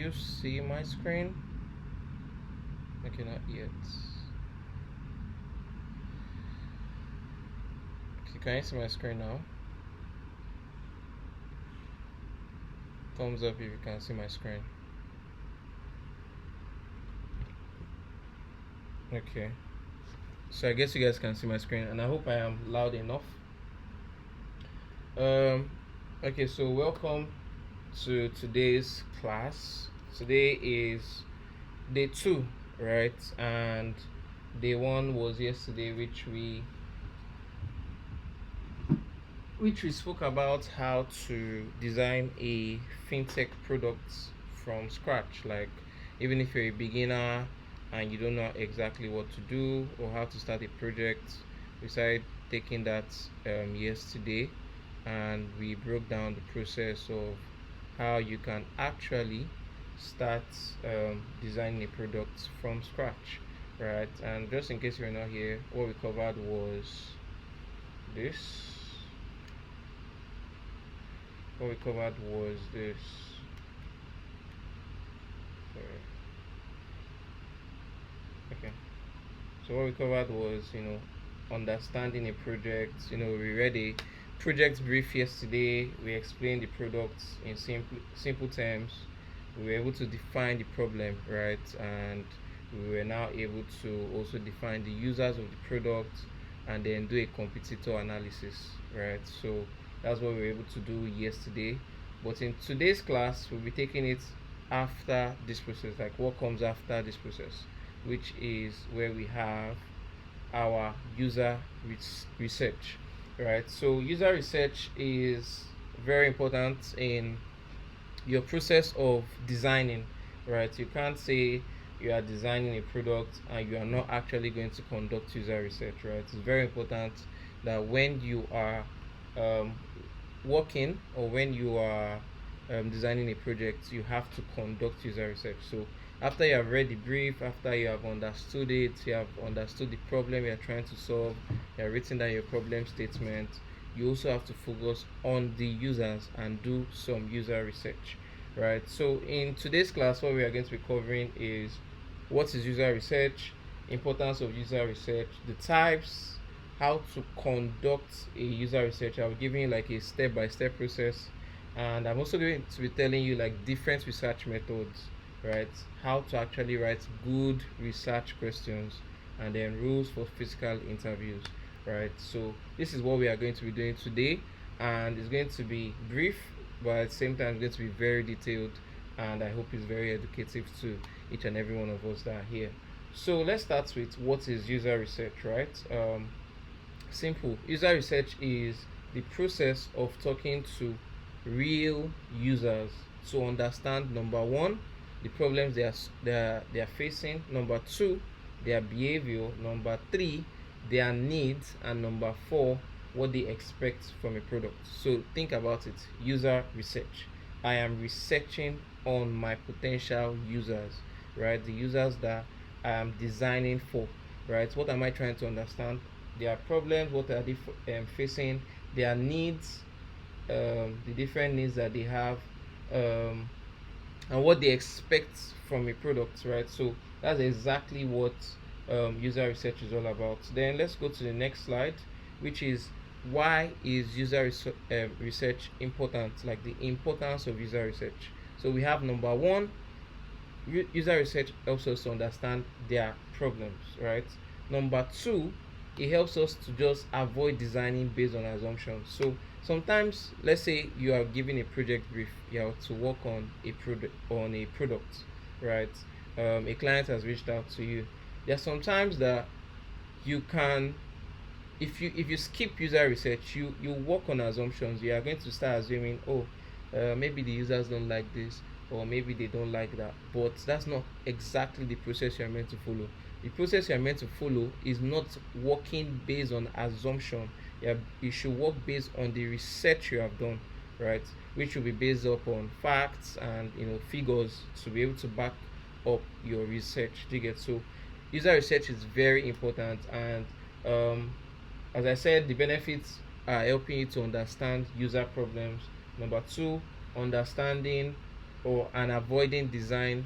you see my screen? Okay, not yet. Okay, can you see my screen now? Thumbs up if you can see my screen. Okay, so I guess you guys can see my screen, and I hope I am loud enough. Okay, so welcome to today's class. Today is day 2, right? And day 1 was yesterday, which we spoke about how to design a fintech product from scratch. Like, even if you're a beginner and you don't know exactly what to do or how to start a project, we started taking that yesterday, and we broke down the process of how you can actually start designing a product from scratch, right? And just in case you're not here, what we covered was this. What we covered was this. Sorry. Okay. So what we covered was, understanding a project. We read a project brief yesterday. We explained the product in simple terms. We were able to define the problem, right? And we were now able to also define the users of the product and then do a competitor analysis, right? So that's what we were able to do yesterday. But in today's class, we'll be taking it after this process, like what comes after this process, which is where we have our user research, right? So user research is very important in your process of designing, right? You can't say you are designing a product and you are not actually going to conduct user research, right? It's very important that when you are um, working or when you are designing a project, you have to conduct user research. So after you have read the brief, after you have understood it, you have understood the problem you are trying to solve, you have written down your problem statement, you also have to focus on the users and do some user research, right? So in today's class, what we are going to be covering is what is user research, importance of user research, the types, how to conduct a user research. I'll give you like a step-by-step process, and I'm also going to be telling you like different research methods, right? How to actually write good research questions, and then rules for physical interviews, right? So this is what we are going to be doing today, and it's going to be brief, but at the same time it's going to be very detailed, and I hope it's very educative to each and every one of us that are here. So let's start with what is user research, right? Simple. User research is the process of talking to real users to understand, number one, the problems they are facing, number two, their behavior, number three, their needs, and number four, what they expect from a product. So think about it. User research. I am researching on my potential users, right? The users that I am designing for, right? What am I trying to understand? Their problems, what are they facing, their needs, the different needs that they have, and what they expect from a product, right? So that's exactly what user research is all about. Then let's go to the next slide, which is why is user research important, like the importance of user research. So we have number one, user research helps us to understand their problems, right? Number two, it helps us to just avoid designing based on assumptions. So sometimes, let's say you are given a project brief, you have to work on a product, right? A client has reached out to you. There are sometimes that you can, if you skip user research, you work on assumptions. You are going to start assuming, oh, maybe the users don't like this, or maybe they don't like that. But that's not exactly the process you are meant to follow. The process you are meant to follow is not working based on assumption. You should work based on the research you have done, right? Which will be based upon facts and figures to be able to back up your research. Do you get? So user research is very important, and as I said, the benefits are helping you to understand user problems. Number two, understanding or and avoiding design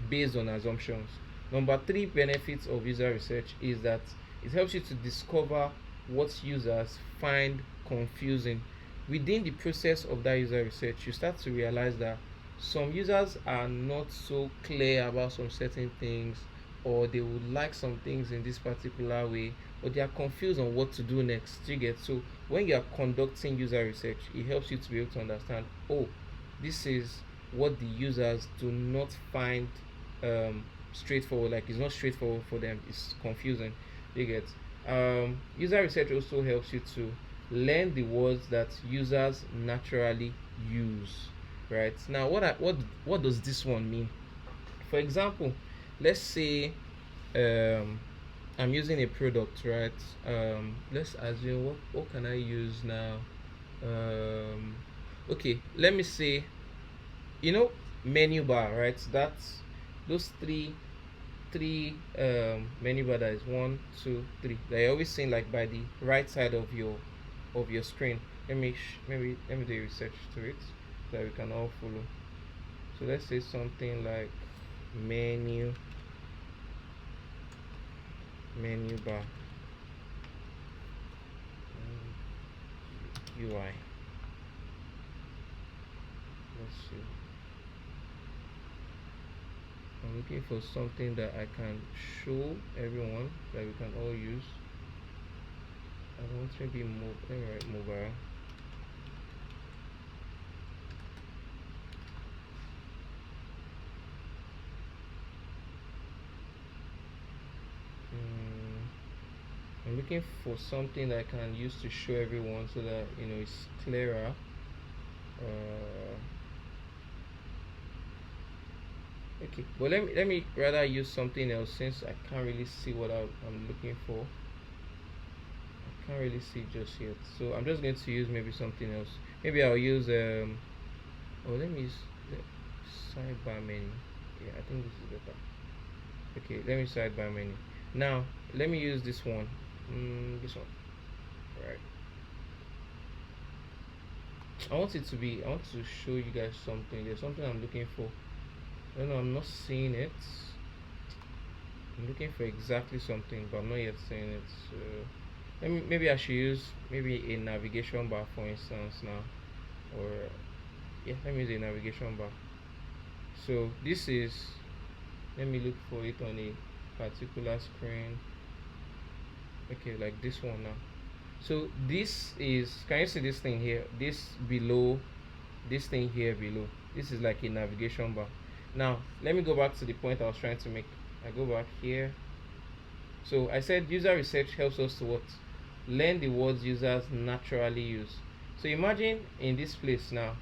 based on assumptions. Number three benefits of user research is that it helps you to discover what users find confusing. Within the process of that user research, you start to realize that some users are not so clear about some certain things, or they would like some things in this particular way, or they are confused on what to do next. You get? So when you are conducting user research, it helps you to be able to understand, oh, this is what the users do not find straightforward. Like, it's not straightforward for them, it's confusing. You get? User research also helps you to learn the words that users naturally use. Right now, what does this one mean? For example, let's say um, I'm using a product, right? Let's assume, what can I use now? Um, okay, let me say, you know, menu bar, right? That's those three menu bar, that is one, two, three. They're always seen like by the right side of your screen. Maybe let me do a research to it so that we can all follow. So let's say something like menu bar UI. Let's see. I'm looking for something that I can show everyone that we can all use. I want maybe let me write mobile. I'm looking for something that I can use to show everyone so that it's clearer. Okay, but let me rather use something else, since I can't really see what I'm looking for. I can't really see just yet, so I'm just going to use maybe something else. Maybe I'll use let me use the sidebar menu. Yeah, I think this is better. Okay, let me sidebar menu. Now let me use this one. This one. Right. I want to show you guys something. There's something I'm looking for. I don't know, I'm not seeing it. I'm looking for exactly something, but I'm not yet seeing it. So maybe I should use maybe a navigation bar, for instance, now. Or yeah, let me use a navigation bar. So this is, let me look for it on a particular screen. Okay, like this one now. So this is, can you see this thing here? This below, this thing here below, this is like a navigation bar. Now let me go back to the point I was trying to make. I go back here. So I said user research helps us to what? Learn the words users naturally use. So imagine in this place now,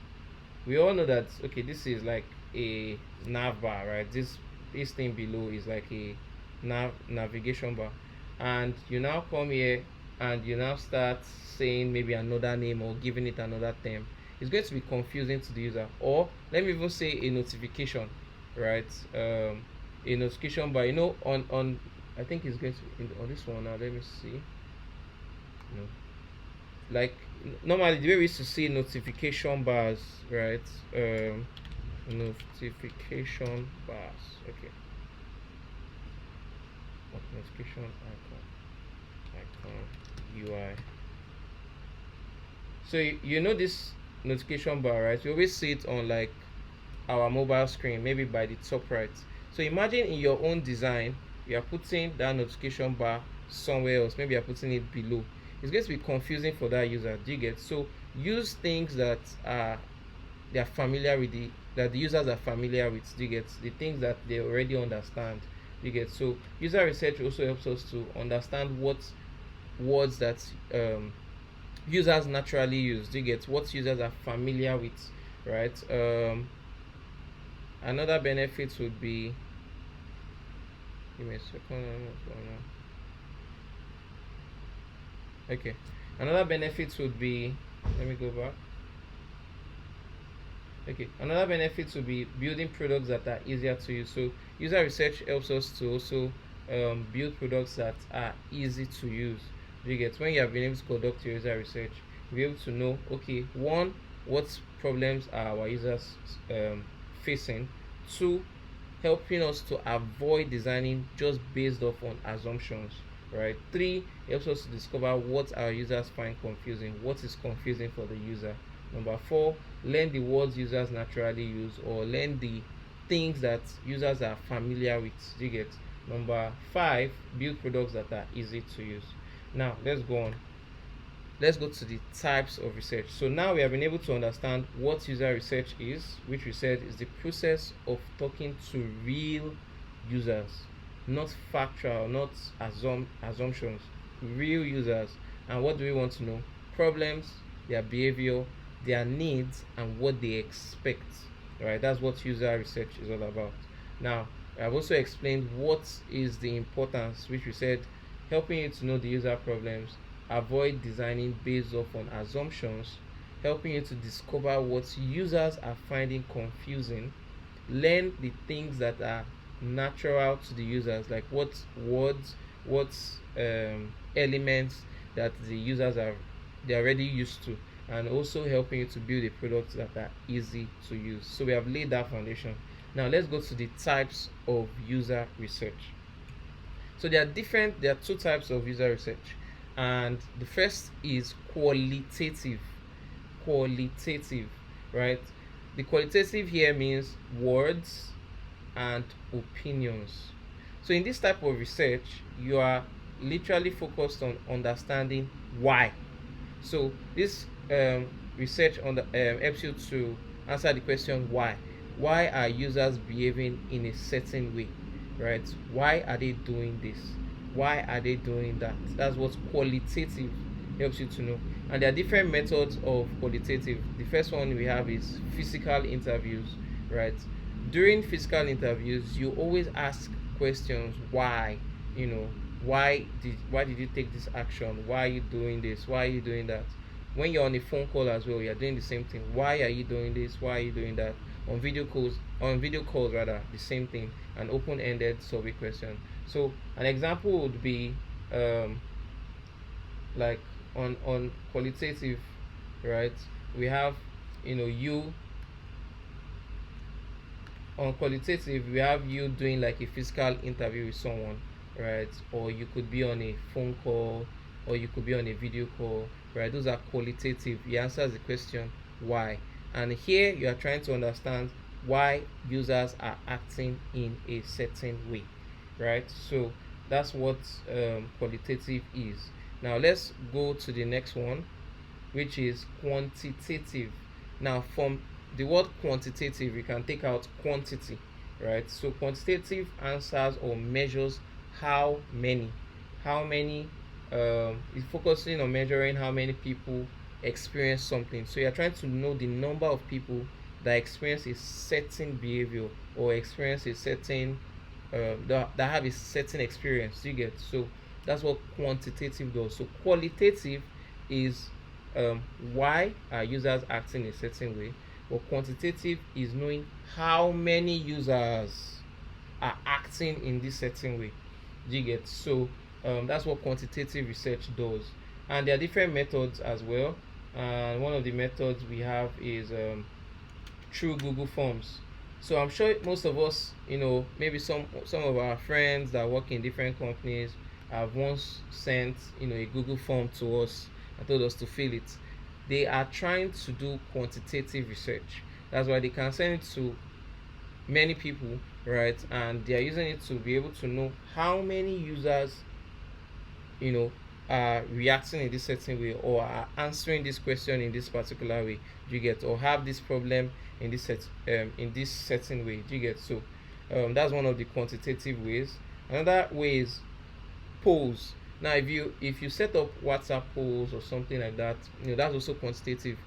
we all know that, okay, this is like a nav bar, right? This thing below is like a navigation bar, and you now come here and you now start saying maybe another name or giving it another term. It's going to be confusing to the user. Or let me even say a notification, right? A notification bar, on I think it's going to be on this one now. Let me see. No, like normally the way we used to see notification bars, right? Notification bars. Okay. Notification icon UI. So you know this notification bar, right? You always see it on like our mobile screen, maybe by the top right. So imagine in your own design, you are putting that notification bar somewhere else. Maybe you're putting it below. It's going to be confusing for that user. Do you get? So use things that they are familiar with, that the users are familiar with. Do you get? The things that they already understand. Do you get? So user research also helps us to understand what words that users naturally use. Do you get? What users are familiar with, right? Another benefit would be, give me a second. Okay, another benefit would be, let me go back. Okay, another benefit would be building products that are easier to use. So user research helps us to also build products that are easy to use. Do you get? When you have been able to conduct your user research, you'll be able to know, okay, one, what problems are our users facing. Two, helping us to avoid designing just based off on assumptions, right? Three, helps us to discover what our users find confusing, what is confusing for the user. Number four, learn the words users naturally use, or learn the things that users are familiar with. Do you get? Number five, build products that are easy to use. Now let's go on. Let's go to the types of research. So now we have been able to understand what user research is, which we said is the process of talking to real users, not factual, not assumptions, real users. And what do we want to know? Problems, their behavior, their needs, and what they expect. Right? That's what user research is all about. Now, I've also explained what is the importance, which we said helping you to know the user problems, avoid designing based off on assumptions, helping you to discover what users are finding confusing, learn the things that are natural to the users, like what words, what elements that the users are they're already used to, and also helping you to build a product that are easy to use. So we have laid that foundation. Now let's go to the types of user research. So there are two types of user research, and the first is qualitative. Qualitative, right? The qualitative here means words and opinions. So in this type of research, you are literally focused on understanding why. So this research on helps you to answer the question why. Why are users behaving in a certain way, right? Why are they doing this? Why are they doing that? That's what qualitative helps you to know. And there are different methods of qualitative. The first one we have is physical interviews, right? During physical interviews, you always ask questions why, why did you take this action? Why are you doing this? Why are you doing that? When you're on a phone call as well, you're doing the same thing. Why are you doing this? Why are you doing that? On video calls rather, the same thing, an open-ended survey question. So an example would be like on qualitative, right? We have you on qualitative, we have you doing like a physical interview with someone, right? Or you could be on a phone call, or you could be on a video call, right? Those are qualitative. He answers the question why, and here you are trying to understand why users are acting in a certain way, right? So that's what qualitative is. Now let's go to the next one, which is quantitative. Now from the word quantitative, you can take out quantity, right? So quantitative answers or measures how many it's focusing on measuring how many people experience something. So you're trying to know the number of people that experience a certain behavior, or experience a certain that have a certain experience. You get? So that's what quantitative does. So qualitative is why are users acting a certain way, but quantitative is knowing how many users are acting in this certain way. Do you get? So that's what quantitative research does, and there are different methods as well. And one of the methods we have is through Google Forms. So I'm sure most of us, maybe some of our friends that work in different companies have once sent a Google form to us and told us to fill it. They are trying to do quantitative research. That's why they can send it to many people, right? And they are using it to be able to know how many users are reacting in this certain way, or are answering this question in this particular way. Do you get? Or have this problem in this certain way. Do you get? So that's one of the quantitative ways. Another way is polls. Now if you set up WhatsApp polls or something like that, that's also quantitative,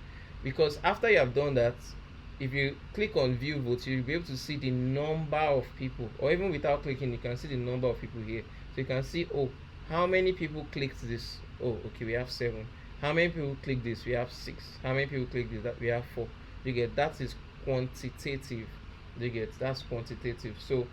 because after you have done that, if you click on view votes, you'll be able to see the number of people, or even without clicking, you can see the number of people here. So you can see, oh, how many people clicked this? Oh, okay, we have 7. How many people clicked this? We have 6. How many people clicked this? That we have 4. You get? That is quantitative. You get? That's quantitative. So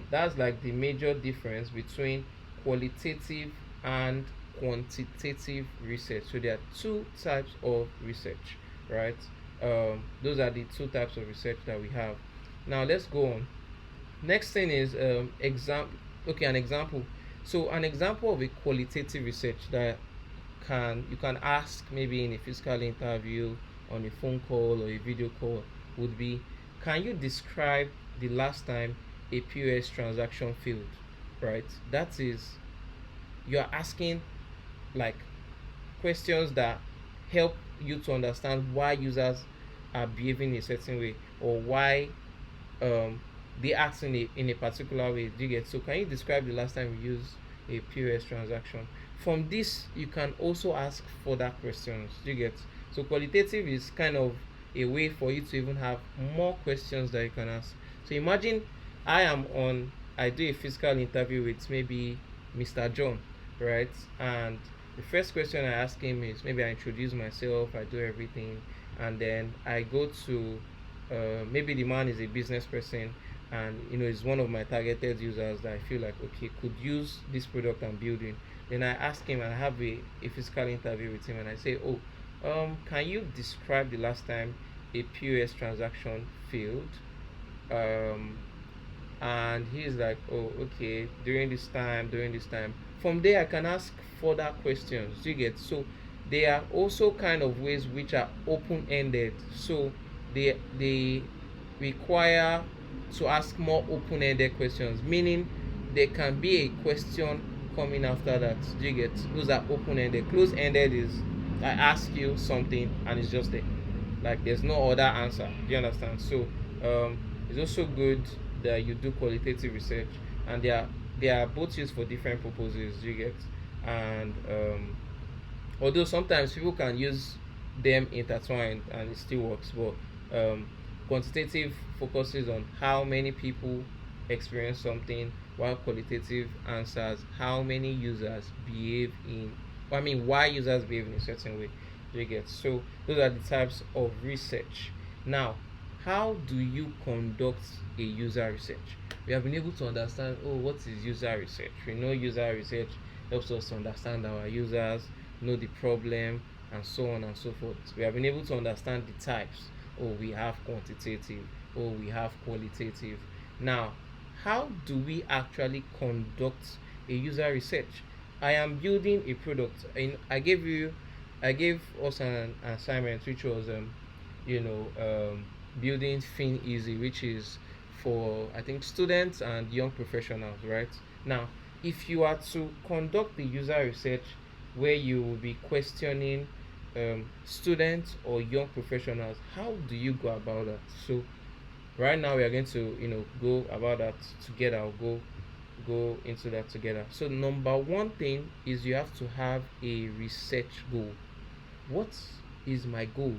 that's like the major difference between qualitative and quantitative research. So there are two types of research, right? Those are the two types of research that we have. Now let's go on. Next thing is an example. So an example of a qualitative research that can you can ask maybe in a physical interview, on a phone call or a video call would be, can you describe the last time a POS transaction failed? Right? That is, you're asking like questions that help you to understand why users are behaving a certain way, or why um, they act in a particular way. Do you get? So can you describe the last time you used a POS transaction? From this, you can also ask further questions. Do you get? So qualitative is kind of a way for you to even have more questions that you can ask. So imagine I do a physical interview with maybe Mr. John, right? And the first question I ask him is, maybe I introduce myself, I do everything, and then I go to maybe the man is a business person, and is one of my targeted users that I feel like, okay, could use this product I'm building. Then I ask him, and I have a physical interview with him, and I say, oh, can you describe the last time a POS transaction failed? um, and he's like, oh, okay, during this time. From there I can ask further questions. You get? So there are also kind of ways which are open-ended, so they require to ask more open-ended questions, meaning there can be a question coming after that. Do you get? Those are open-ended. Close-ended is, I ask you something and it's just there, like there's no other answer. Do you understand? So um, it's also good that you do qualitative research, and they are both used for different purposes. Do you get? And although sometimes people can use them intertwined and it still works, but quantitative focuses on how many people experience something, while qualitative answers how many users behave in, I mean, why users behave in a certain way. You get? So those are the types of research. Now, how do you conduct a user research? We have been able to understand, oh, what is user research? We know user research helps us to understand our users, know the problem, and so on and so forth. We have been able to understand the types. Oh, we have quantitative. Oh, we have qualitative. Now, how do we actually conduct a user research? I am building a product, and I gave us an assignment which was building Fin which is for, I think, students and young professionals, right? Now, if you are to conduct the user research where you will be questioning students or young professionals, how do you go about that? So right now we are going to go about that together. I'll go into that together. So number one thing is, you have to have a research goal. What is my goal?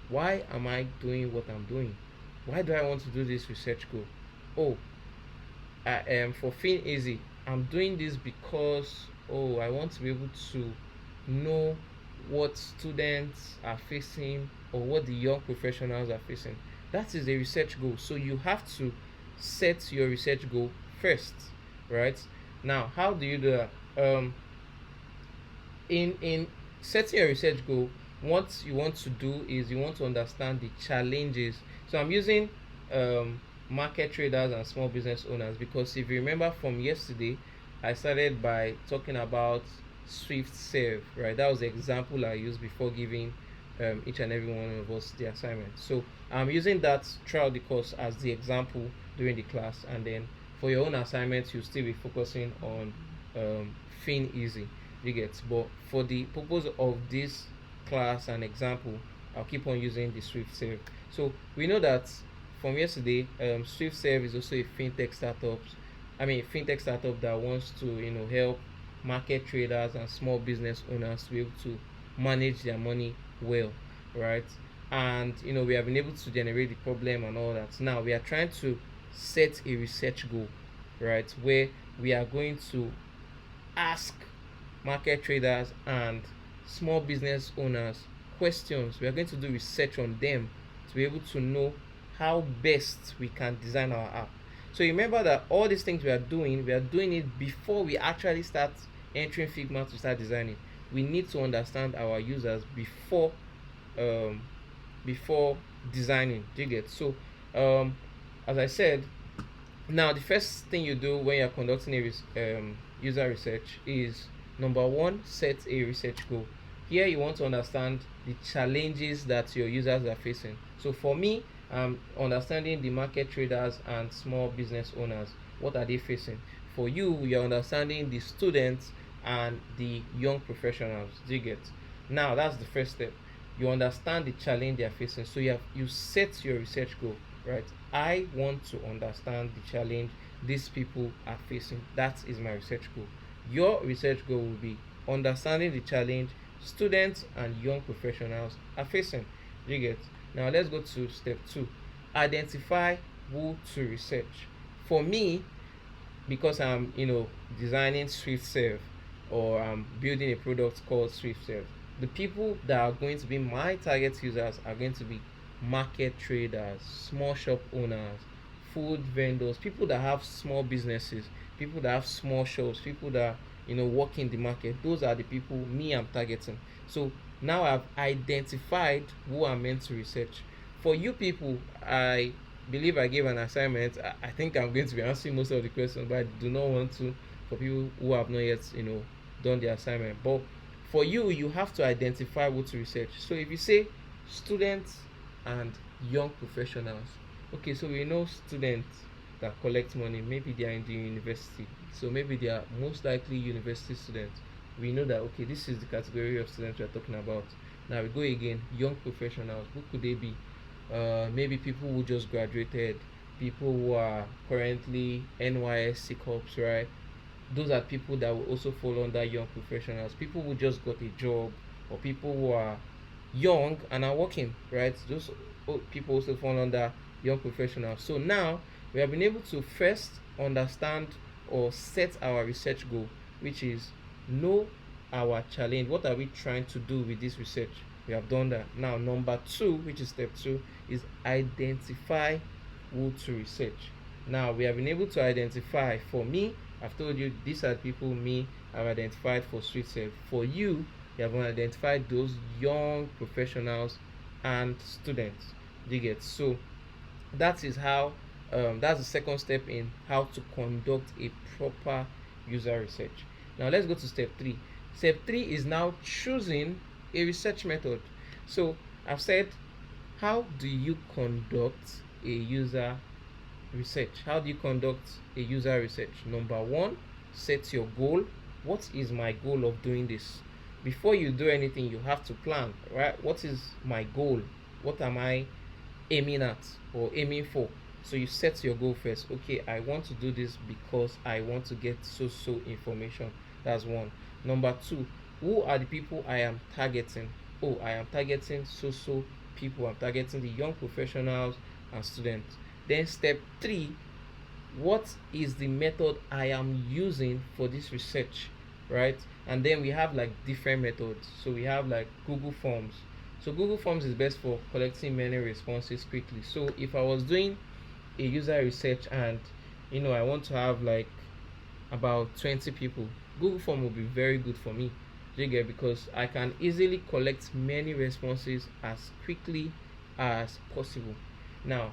Why am I doing what I'm doing? Why do I want to do this research goal? Oh, I am for Fin Easy. I'm doing this because, oh, I want to be able to know what students are facing, or what the young professionals are facing. That is a research goal. So you have to set your research goal first, right? Now, how do you do that? In setting your research goal, what you want to do is, you want to understand the challenges. So I'm using market traders and small business owners, because if you remember from yesterday, I started by talking about Swift Serve, right? That was the example I used before giving each and every one of us the assignment. So I'm using that throughout the course as the example during the class, and then for your own assignments, you'll still be focusing on Fin Easy. You get? But for the purpose of this class and example, I'll keep on using the Swift Serve. So we know that from yesterday, Swift Serve is also a fintech startup. I mean, a fintech startup that wants to help market traders and small business owners to be able to manage their money well, right? And we have been able to generate the problem and all that. Now we are trying to set a research goal, right, where we are going to ask market traders and small business owners questions. We are going to do research on them to be able to know how best we can design our app. So remember that all these things we are doing it before we actually start entering Figma to start designing. We need to understand our users before before designing. Do you get? So as I said, now the first thing you do when you're conducting a user research is, number one, set a research goal. Here you want to understand the challenges that your users are facing. So for me, understanding the market traders and small business owners, what are they facing? For you, you're understanding the students and the young professionals. Do you get? Now that's the first step. You understand the challenge they are facing. So you set your research goal, right? I want to understand the challenge these people are facing. That is my research goal. Your research goal will be understanding the challenge students and young professionals are facing. You get? Now let's go to step 2. Identify who to research. For me, because I'm designing SwiftServe, or I'm building a product called SwiftServe, the people that are going to be my target users are going to be market traders, small shop owners, food vendors, people that have small businesses, people that have small shops, people that work in the market. Those are the people me I'm targeting. So now I've identified who I'm meant to research. For you people, I believe I gave an assignment. I think I'm going to be answering most of the questions, but I do not want to, for people who have not yet done the assignment. But for you, you have to identify what to research. So if you say students and young professionals, okay, so we know students that collect money, maybe they are in the university, so maybe they are most likely university students. We know that, okay, this is the category of students we are talking about. Now we go again, young professionals. Who could they be? Maybe people who just graduated, people who are currently NYSC corps, right? Those are people that will also fall under young professionals. People who just got a job, or people who are young and are working, right? Those people also fall under young professionals. So now we have been able to first understand or set our research goal, which is know our challenge. What are we trying to do with this research? We have done that. Now number 2, which is step 2, is identify who to research. Now we have been able to identify. For me, I've told you these are people me have identified for SwiftServe. For you, you have identified those young professionals and students. You get? So that is how that's the second step in how to conduct a proper user research. Now let's go to step 3. Step 3 is now choosing a research method. So I've said, how do you conduct a user research? How do you conduct a user research? Number 1, set your goal. What is my goal of doing this? Before you do anything, you have to plan, right? What is my goal? What am I aiming at or aiming for? So you set your goal first. Okay, I want to do this because I want to get so information. That's 1. Number 2, who are the people I am targeting? Oh, I am targeting so people. I'm targeting the young professionals and students. Then step 3, what is the method I am using for this research, right? And then we have like different methods. So we have like Google Forms. So Google Forms is best for collecting many responses quickly. So if I was doing a user research and I want to have like about 20 people, Google Form will be very good for me. You get? Because I can easily collect many responses as quickly as possible. Now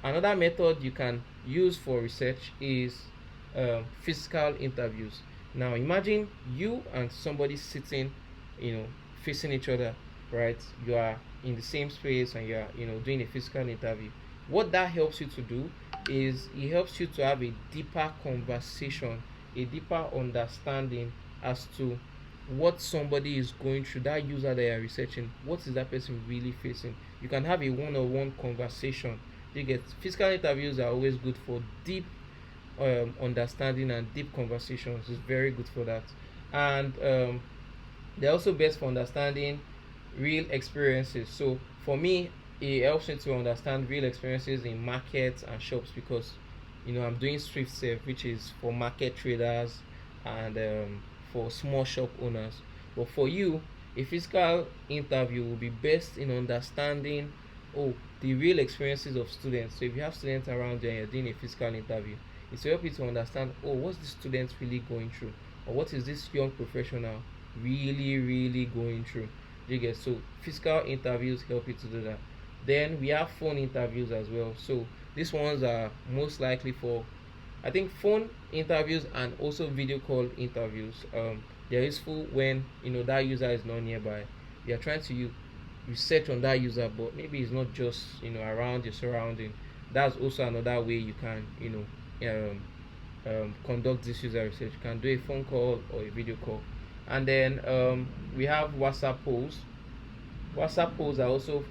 another method you can use for research is physical interviews. Now imagine you and somebody sitting facing each other, right? You are in the same space and you are doing a physical interview. What that helps you to do is it helps you to have a deeper conversation, a deeper understanding as to what somebody is going through, that user that you are researching. What is that person really facing? You can have a one-on-one conversation. You get? Physical interviews are always good for deep understanding and deep conversations. It's very good for that. And they're also best for understanding real experiences. So for me, it helps me to understand real experiences in markets and shops, because I'm doing SwiftServe, which is for market traders and for small shop owners. But for you, a physical interview will be best in understanding the real experiences of students. So if you have students around you and you're doing a physical interview, it's to help you to understand what's the student really going through, or what is this young professional really going through. You get? So physical interviews help you to do that. Then we have phone interviews as well. So These ones are most likely for, I think, phone interviews and also video call interviews. They're useful when that user is not nearby. You're trying to research on that user, but maybe it's not just around your surrounding. That's also another way you can conduct this user research. You can do a phone call or a video call. And then we have WhatsApp polls. WhatsApp polls are also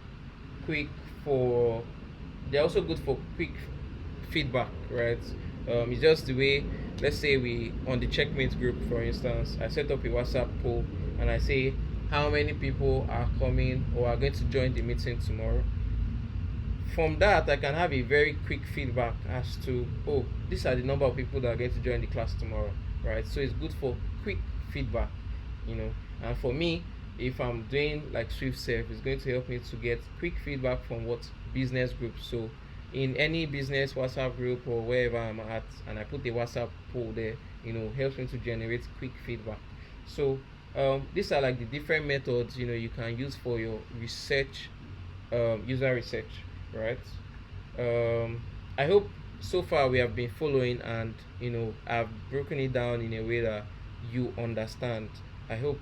quick for they're also good for quick feedback, right? It's just the way, let's say we on the Checkmate group, for instance, I set up a WhatsApp poll and I say how many people are coming or are going to join the meeting tomorrow. From that, I can have a very quick feedback as to, oh, these are the number of people that are going to join the class tomorrow, right? So it's good for quick feedback, you know. And for me, if I'm doing like Swift Surf, it's going to help me to get quick feedback from what business groups. So in any business WhatsApp group or wherever I'm at, and I put the WhatsApp poll there, helps me to generate quick feedback. So these are like the different methods you can use for your research, user research, right? I hope so far we have been following, and I've broken it down in a way that you understand. I hope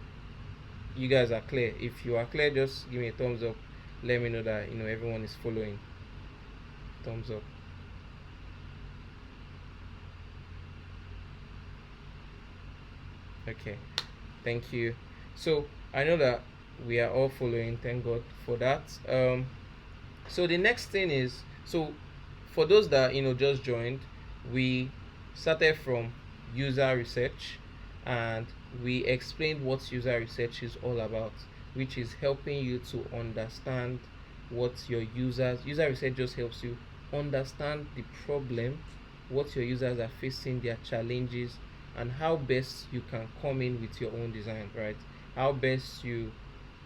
you guys are clear. If you are clear, just give me a thumbs up. Let me know that everyone is following. Thumbs up. Okay, thank you. So I know that we are all following. Thank God for that. So the next thing is, so for those that just joined, we started from user research, and we explained what user research is all about, which is helping you to understand what your user research just helps you understand the problem, what your users are facing, their challenges, and how best you can come in with your own design, right? How best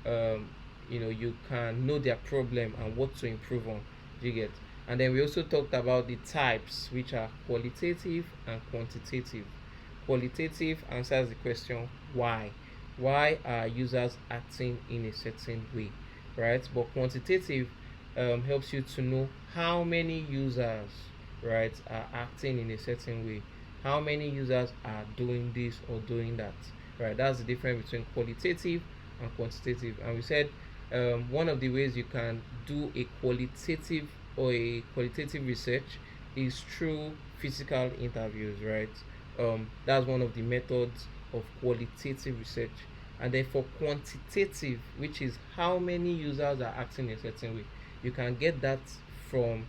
um, you can know their problem and what to improve on. Do you get? And then we also talked about the types, which are qualitative and quantitative. Qualitative answers the question why. Why are users acting in a certain way, right? But quantitative helps you to know how many users, right, are acting in a certain way. How many users are doing this or doing that, right? That's the difference between qualitative and quantitative. And we said one of the ways you can do a qualitative research is through physical interviews, right? That's one of the methods of qualitative research. And then for quantitative, which is how many users are acting in a certain way, you can get that from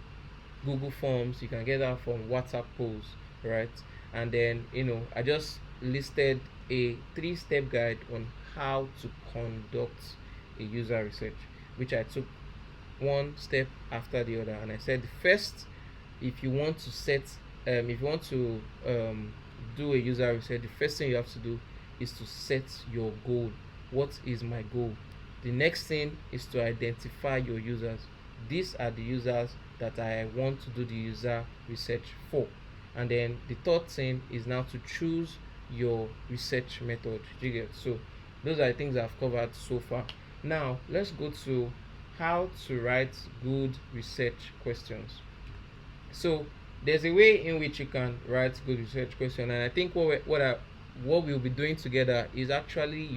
Google Forms, you can get that from WhatsApp polls, right? And then I just listed a 3-step guide on how to conduct a user research, which I took one step after the other. And I said, first, if you want to do a user research, the first thing you have to do is to set your goal. What is my goal? The next thing is to identify your users. These are the users that I want to do the user research for. And then the third thing is now to choose your research method. So those are the things I've covered so far. Now let's go to how to write good research questions. So there's a way in which you can write good research question, and I think what we'll be doing together is actually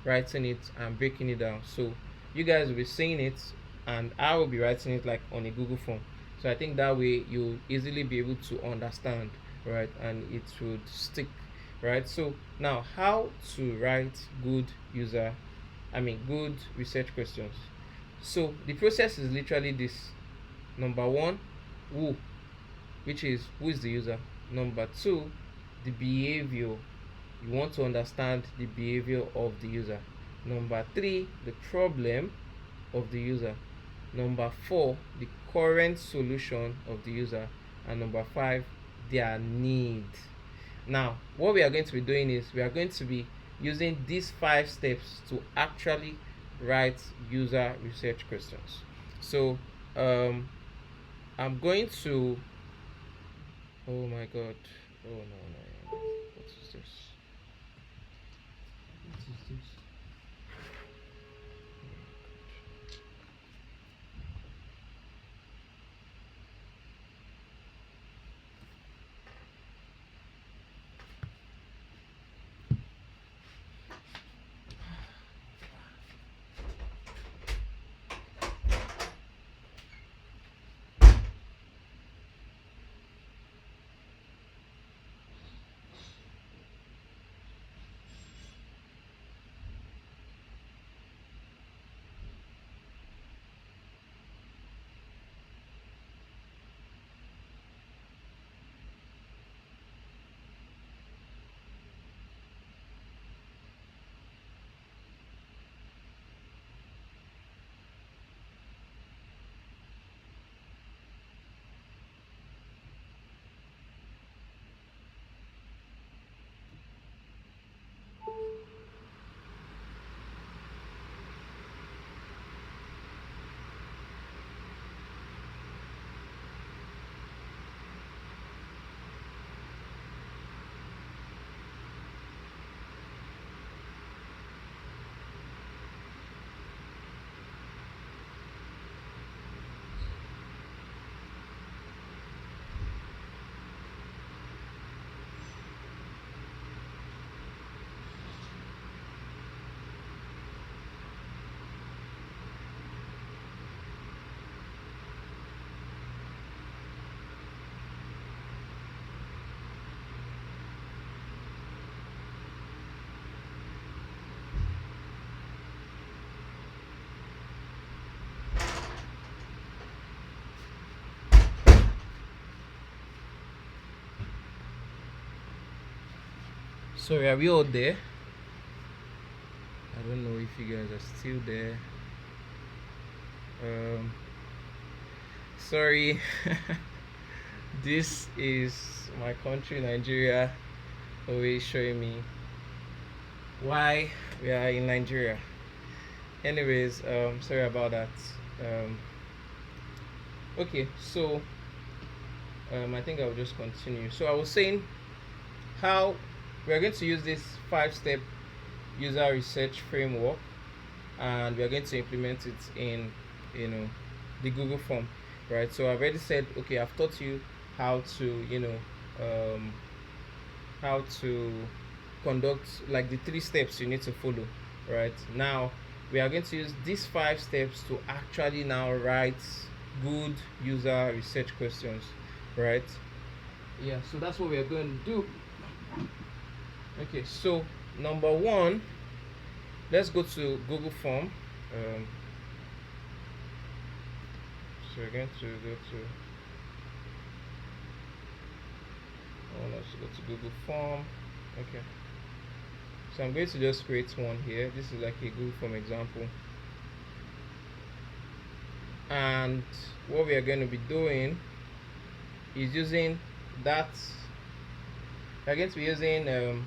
writing it and breaking it down. So you guys will be seeing it, and I will be writing it like on a Google form. So I think that way you'll easily be able to understand, right, and it would stick, right? So now, how to write good research questions. So the process is literally this. Number one, who, which is who is the user. Number two, the behavior. You want to understand the behavior of the user. Number three, the problem of the user. Number four, the current solution of the user. And number five, their need. Now, what we are going to be doing is we are going to be using these 5 steps to actually write user research questions. So I'm going to, oh my god, oh no, what is this? What is this? Sorry, are we all there? I don't know if you guys are still there. Sorry. This is my country, Nigeria, always showing me why we are in Nigeria. Anyways, sorry about that. Okay, so I think I'll just continue. So I was saying how we are going to use this 5-step user research framework, and we are going to implement it in the Google form, right? So I've already said, okay, I've taught you how to how to conduct like the 3 steps you need to follow. Right now we are going to use these 5 steps to actually now write good user research questions, right? Yeah, so that's what we are going to do. Okay, so number 1, let's go to Google form. So we're going to go to let's go to Google form. Okay, so I'm going to just create one here. This is like a Google form example, and what we are going to be doing is using that. We're going to be using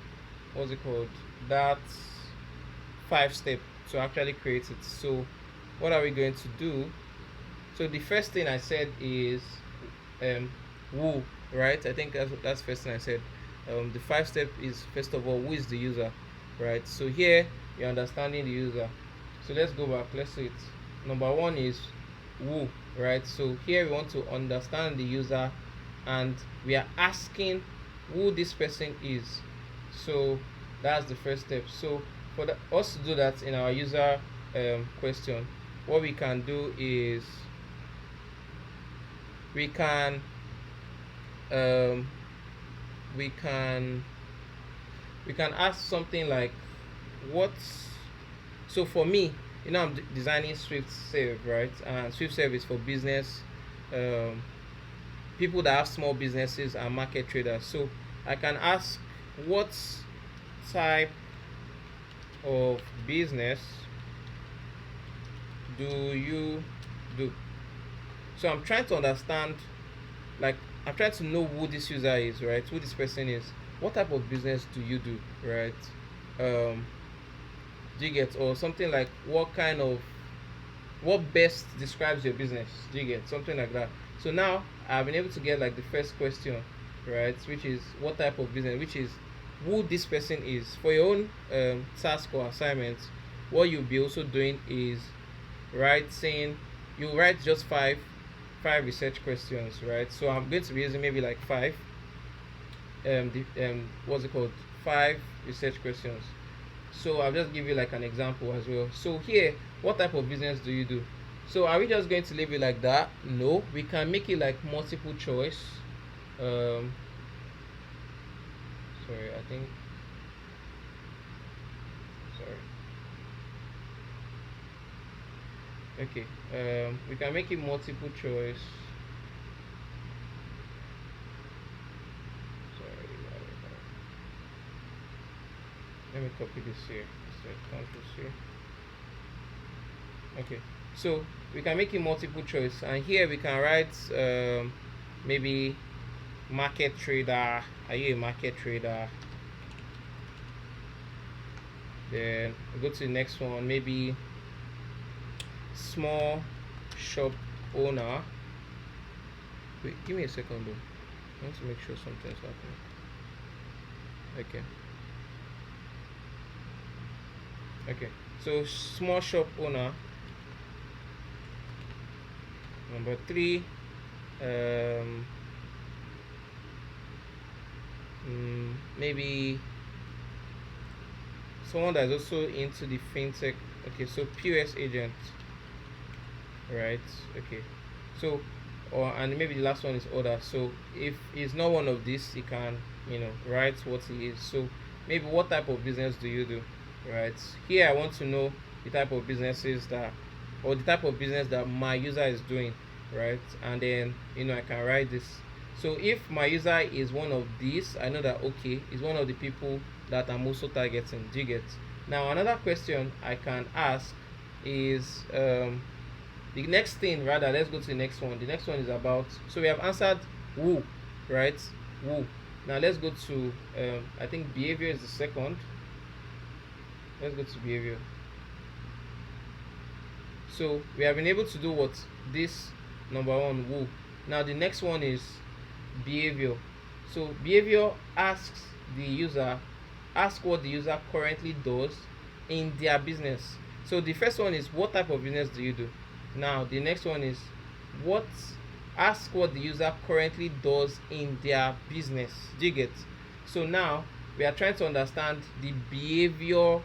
what's it called, that 5-step to actually create it. So what are we going to do? So the first thing I said is who, right? I think that's the first thing I said. The 5-step is, first of all, who is the user, right? So here you're understanding the user. So let's go back. Let's say it. Number 1 is who, right? So here we want to understand the user, and we are asking who this person is. So that's the first step. So for us to do that in our user question, what we can do is we can ask something like what's, so for me, I'm designing Swift Save, right? And Swift Save is for business, people that have small businesses and market traders. So I can ask what type of business do you do? So I'm trying to understand, like, I'm trying to know who this user is, right? Who this person is. What type of business do you do, right? Do you get, or something like what best describes your business? Do you get something like that? So now I've been able to get like the first question, right? Which is what type of business, which is who this person is. For your own task or assignment, what you'll be also doing is you write just five research questions, right? So I'm going to be using maybe like 5 what's it called, 5 research questions. So I'll just give you like an example as well. So here, what type of business do you do? So are we just going to leave it like that? No, we can make it like multiple choice. Sorry, I think, sorry. Okay, we can make it multiple choice. Sorry, let me copy this here. Control C. Okay, so we can make it multiple choice, and here we can write maybe market trader. Are you a market trader? Then we go to the next one, maybe small shop owner. Wait, give me a second though. I want to make sure something's happening. Okay, so small shop owner. Number 3, maybe someone that's also into the fintech. Okay, so POS agent, right? Okay, so and maybe the last one is order. So if it's not one of these, you can write what it is. So maybe what type of business do you do, right? Here I want to know the type of businesses that, or the type of business that my user is doing, right? And then I can write this. So if my user is one of these, I know that okay, is one of the people that I'm also targeting. Do you get? Now another question I can ask is the next thing, rather, let's go to the next one. The next one is about, so we have answered who, right? Who. Now let's go to I think behavior is the second. Let's go to behavior. So we have been able to do what? This number one, who. Now the next one is behavior. So behavior asks the user, ask what the user currently does in their business. So the first one is, what type of business do you do? Now the next one is, what ask what the user currently does in their business. Do you get? So now we are trying to understand the behavior,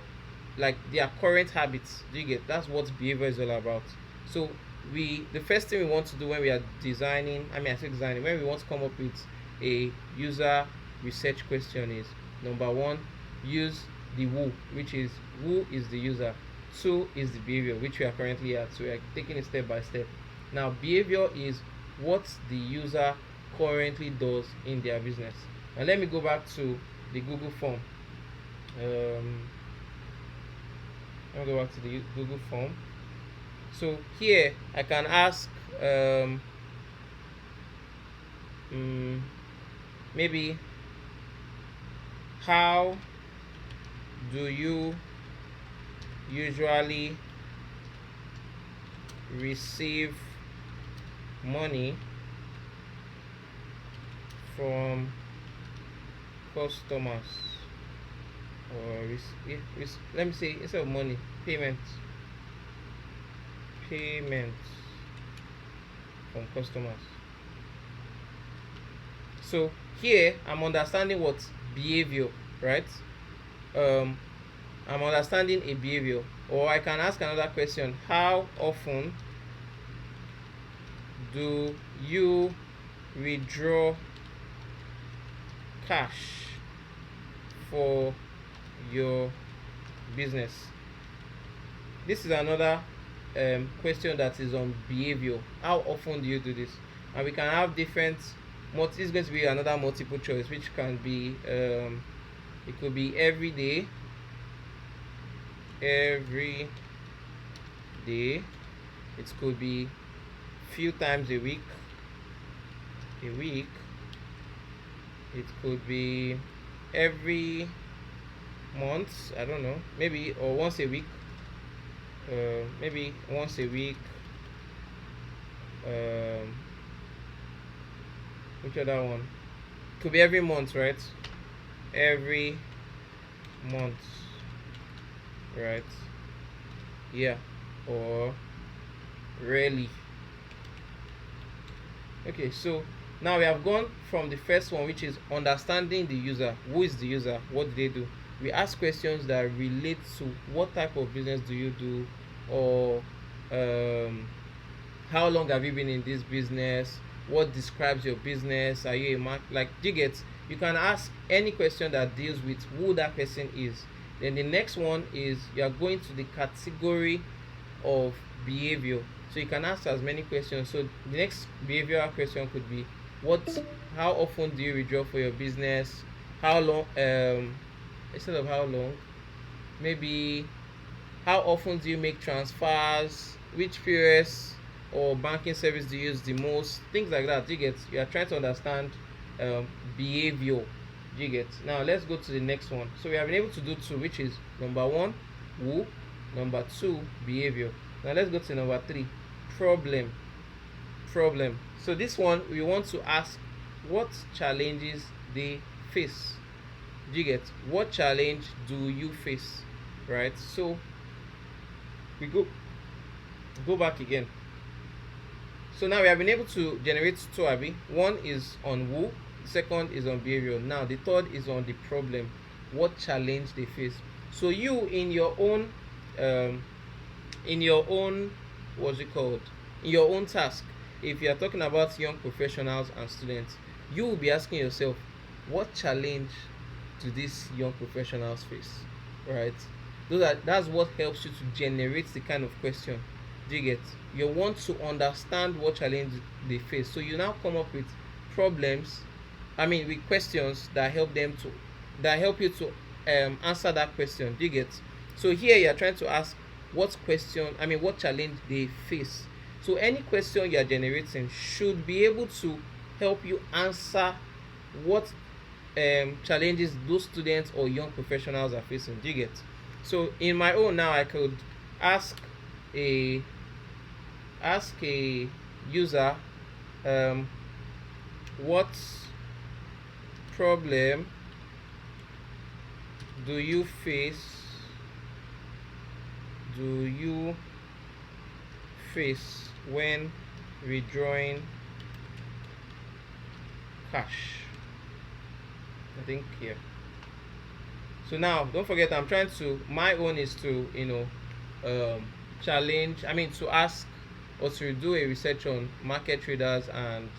like their current habits. Do you get? That's what behavior is all about. So the first thing we want to do when we are designing, I say designing, when we want to come up with a user research question is, number one, use the who is the user. Two is the behavior, which we are currently at. So we are taking it step by step. Now behavior is what the user currently does in their business. Now let me go back to the Google form. Let me go back to the Google form. So here I can ask maybe, how do you usually receive money from customers? Or let me say, instead of money, payments from customers. So here I'm understanding what? Behavior, right? I'm understanding a behavior. Or I can ask another question: how often do you withdraw cash for your business? This is another question that is on behavior. How often do you do this? And we can have different this is going to be another multiple choice, which can be it could be every day, it could be few times a week, it could be every month, I don't know, maybe, or once a week, maybe once a week. Which other one? Could be every month, right? Every month, right? Yeah. Or rarely. Okay, so now we have gone from the first one, which is understanding the user. Who is the user? What do they do? We ask questions that relate to what type of business do you do, or how long have you been in this business, what describes your business, are you a like, you get? You can ask any question that deals with who that person is. Then the next one is, you are going to the category of behavior. So you can ask as many questions. So the next behavioral question could be, how often do you withdraw for your business? How long, instead of how long, maybe, how often do you make transfers? Which POS or banking service do you use the most? Things like that. You get? You are trying to understand behavior. You get? Now let's go to the next one. So we have been able to do two, which is number one, who, number two, behavior. Now let's go to number three, problem. So this one, we want to ask what challenges they face. Do you get? What challenge do you face? Right? So we go back again. So now we have been able to generate two, Abby. One is on who, the second is on behavior. Now the third is on the problem, what challenge they face. So you, in your own what's it called, in your own task, if you are talking about young professionals and students, you will be asking yourself, what challenge do these young professionals face, right? That's what helps you to generate the kind of question. Do you get? You want to understand what challenge they face, so you now come up with with questions that help you to answer that question. Do you get? So here you are trying to ask what question, I mean what challenge they face. So any question you are generating should be able to help you answer what challenges those students or young professionals are facing. Do you get? So in my own now, I could ask a user, um, what problem do you face when withdrawing cash? I think here. So now don't forget, I'm trying to, my own is to challenge, I mean to ask or to do a research on market traders and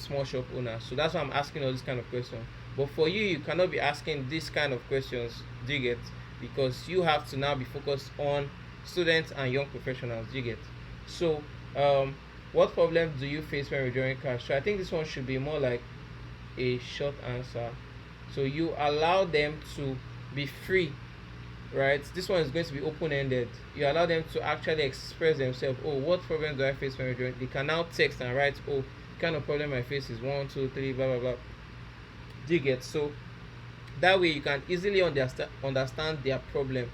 small shop owners. So that's why I'm asking all this kind of questions. But for you, you cannot be asking this kind of questions. Do you get? Because you have to now be focused on students and young professionals. Do you get? So what problem do you face when withdrawing cash? So I think this one should be more like a short answer. So you allow them to be free, right? This one is going to be open-ended. You allow them to actually express themselves. Oh, what problem do I face when withdrawing? They can now text and write, oh, the kind of problem I face is 1, 2, 3, blah blah blah. Do you get? So that way you can easily understand their problem.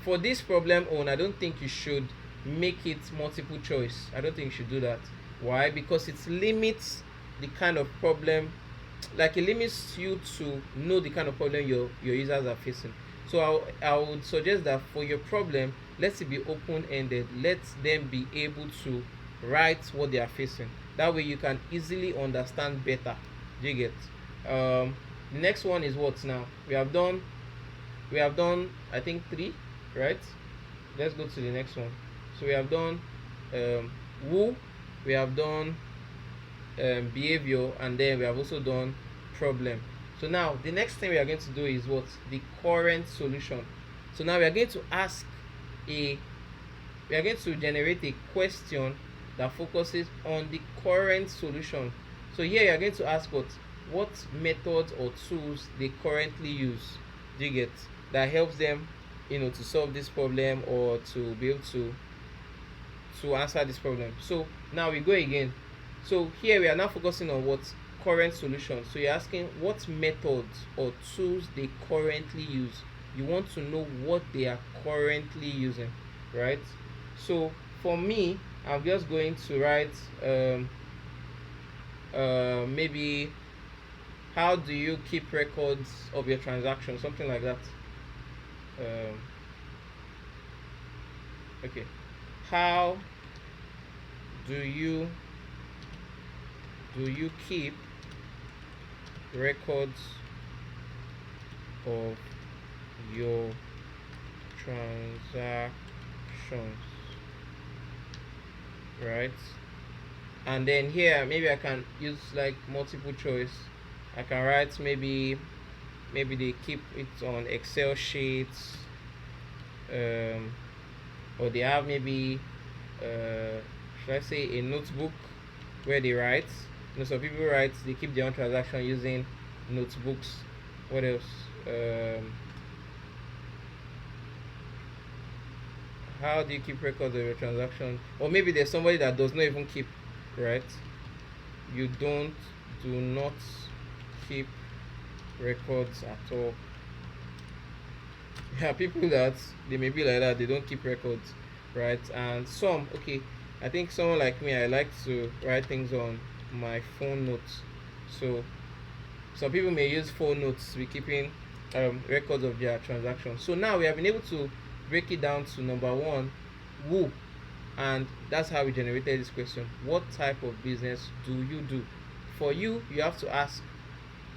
For this problem I don't think you should make it multiple choice. I don't think you should do that. Why? Because it limits the kind of problem, like it limits you to know the kind of problem your users are facing. So I would suggest that for your problem, let it be open-ended. Let them be able to write what they are facing. That way you can easily understand better. Do you get? The next one is what now? We have done I think 3, right? Let's go to the next one. So we have done who, we have done behavior, and then we have also done problem. So now the next thing we are going to do is what? The current solution. So now we are going to generate a question that focuses on the current solution. So here you are going to ask what methods or tools they currently use. Do you get? That helps them to solve this problem or to be able to answer this problem. So now we go again. So here we are now focusing on what? Current solution. So you're asking what methods or tools they currently use. You want to know what they are currently using, right? So for me, I'm just going to write maybe how do you keep records of your transactions, something like that. Okay, how do you keep records of your transactions, right? And then here maybe I can use like multiple choice. I can write maybe they keep it on Excel sheets, or they have maybe should I say a notebook where they write. Some people write they keep their own transaction using notebooks. What else? How do you keep records of your transaction? Or maybe there's somebody that does not even keep, right? You do not keep records at all. Yeah, people that they may be like that, they don't keep records, right? And some, okay, I think someone like me, I like to write things on my phone notes. So some people may use phone notes to be keeping records of their transactions. So now we have been able to break it down to number 1, who, and that's how we generated this question. What type of business do you do? For you, you have to ask,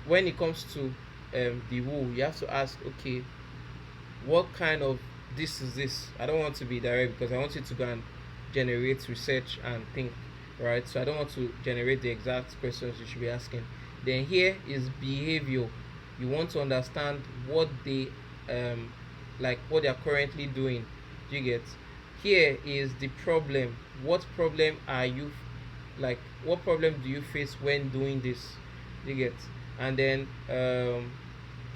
when it comes to the who, you have to ask, okay, what kind of this is this? I don't want to be direct because I want you to go and generate research and think, right? So I don't want to generate the exact questions you should be asking. Then here is behavior. You want to understand what they like what they are currently doing. Do you get? Here is the problem. What problem are you like? What problem do you face when doing this? Do you get? And then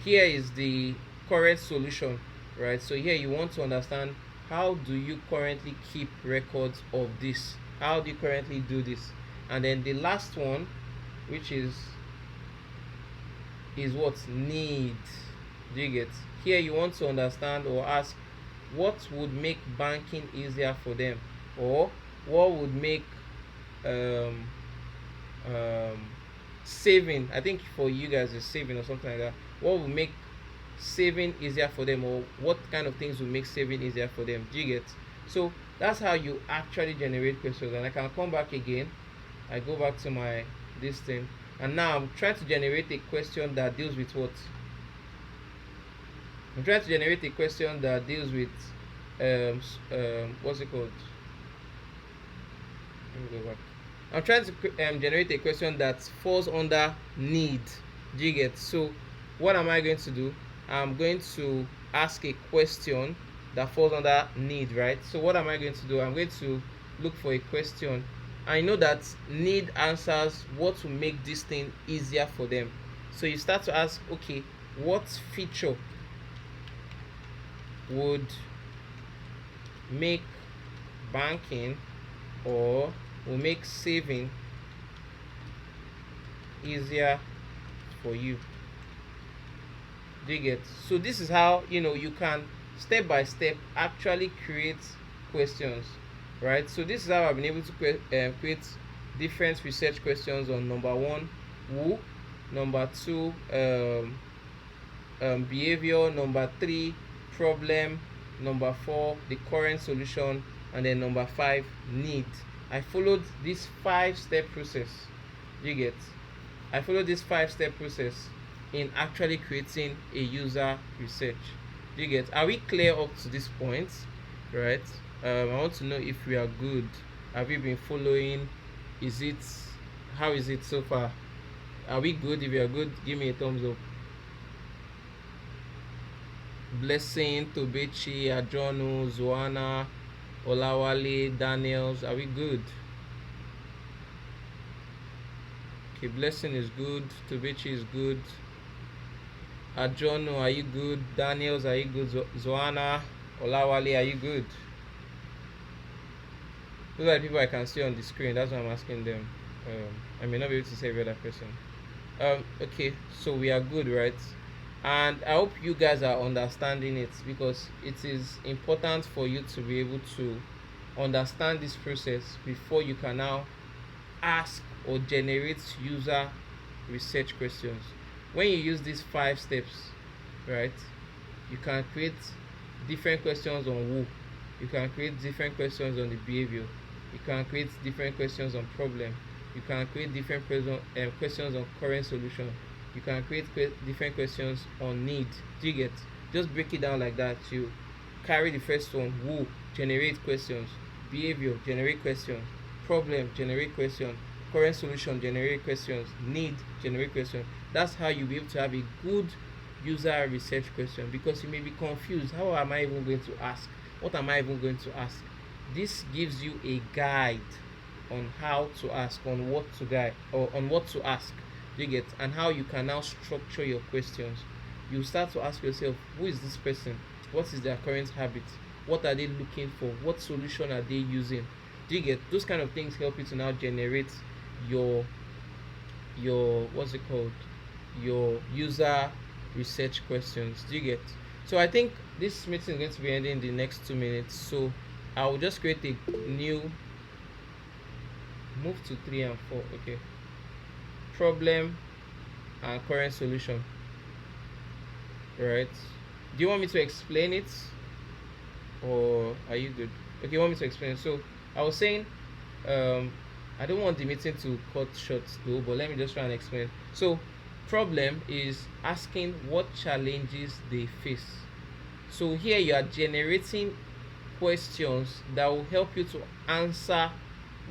here is the current solution, right? So here you want to understand, how do you currently keep records of this? How do you currently do this? And then the last one, which is what? Need. Do you get? Here you want to understand or ask, what would make banking easier for them, or what would make um, um, saving, I think for you guys is saving or something like that, what would make saving easier for them, or what kind of things will make saving easier for them? Do you get? So that's how you actually generate questions. And I can come back again, I go back to my this thing, and now I'm trying to generate a question that deals with what? I'm trying to generate a question that deals with what's it called? Let me go back. I'm trying to generate a question that falls under need. Do you get? So what am I going to do? I'm going to ask a question that falls under need, right? So what am I going to do? I'm going to look for a question. I know that need answers what will make this thing easier for them. So you start to ask, okay, what feature would make banking or will make saving easier for you? Do you get? So this is how you can step by step actually create questions, right? So this is how I've been able to create different research questions on number one, who, number two, behavior, number three, problem, number four, the current solution, and then number five, need. I followed this 5-step process. You get? I followed this 5-step process in actually creating a user research. You get? Are we clear up to this point? Right? I want to know if we are good. Have you been following? How is it so far? Are we good? If you are good, give me a thumbs up. Blessing, Tobechi, Ajono, Zoana, Olawale, Daniels, are we good? Okay, Blessing is good, Tobechi is good, Ajono, are you good? Daniels, are you good? Zoana, Olawale, are you good? Those are the people I can see on the screen. That's why I'm asking them. I may not be able to say every other person. Okay, so we are good, right? And I hope you guys are understanding it, because it is important for you to be able to understand this process before you can now ask or generate user research questions. When you use these 5 steps, right, you can create different questions on who, you can create different questions on the behavior, you can create different questions on problem, you can create different questions on current solution, you can create different questions on need. Do you get? Just break it down like that. You carry the first one, who, generate questions, behavior, generate questions, problem, generate questions, current solution, generate questions, need, generate questions. That's how you'll be able to have a good user research question, because you may be confused. How am I even going to ask? What am I even going to ask? This gives you a guide on how to ask, on what to guide, or on what to ask. You get? And how you can now structure your questions. You start to ask yourself, who is this person? What is their current habit? What are they looking for? What solution are they using? Do you get? Those kind of things help you to now generate your what's it called, your user research questions. Do you get? So I think this meeting is going to be ending in the next 2 minutes, so I will just create a new, move to 3 and 4. Okay, problem and current solution. Right, do you want me to explain it, or are you good? Okay, you want me to explain it? So I was saying, I don't want the meeting to cut short though, but let me just try and explain. So problem is asking what challenges they face. So here you are generating questions that will help you to answer,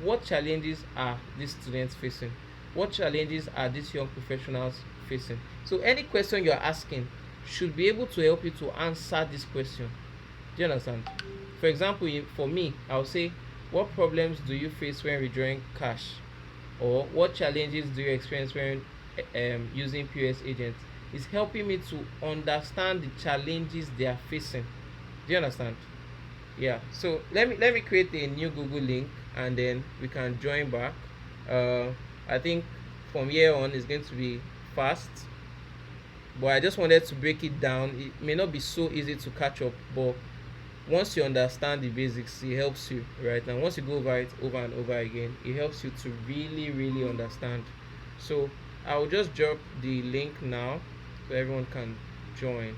what challenges are these students facing, what challenges are these young professionals facing. So any question you're asking should be able to help you to answer this question. Do you understand? For example, for me, I'll say, what problems do you face when withdrawing cash, or what challenges do you experience when using POS agents? is helping me to understand the challenges they are facing. Do you understand? Yeah, so let me create a new Google link, and then we can join back. uh I think from here on it's going to be fast, but I just wanted to break it down. It may not be so easy to catch up, but once you understand the basics, it helps you, right? And once you go over it over and over again, it helps you to really really understand. So I'll just drop the link now so everyone can join.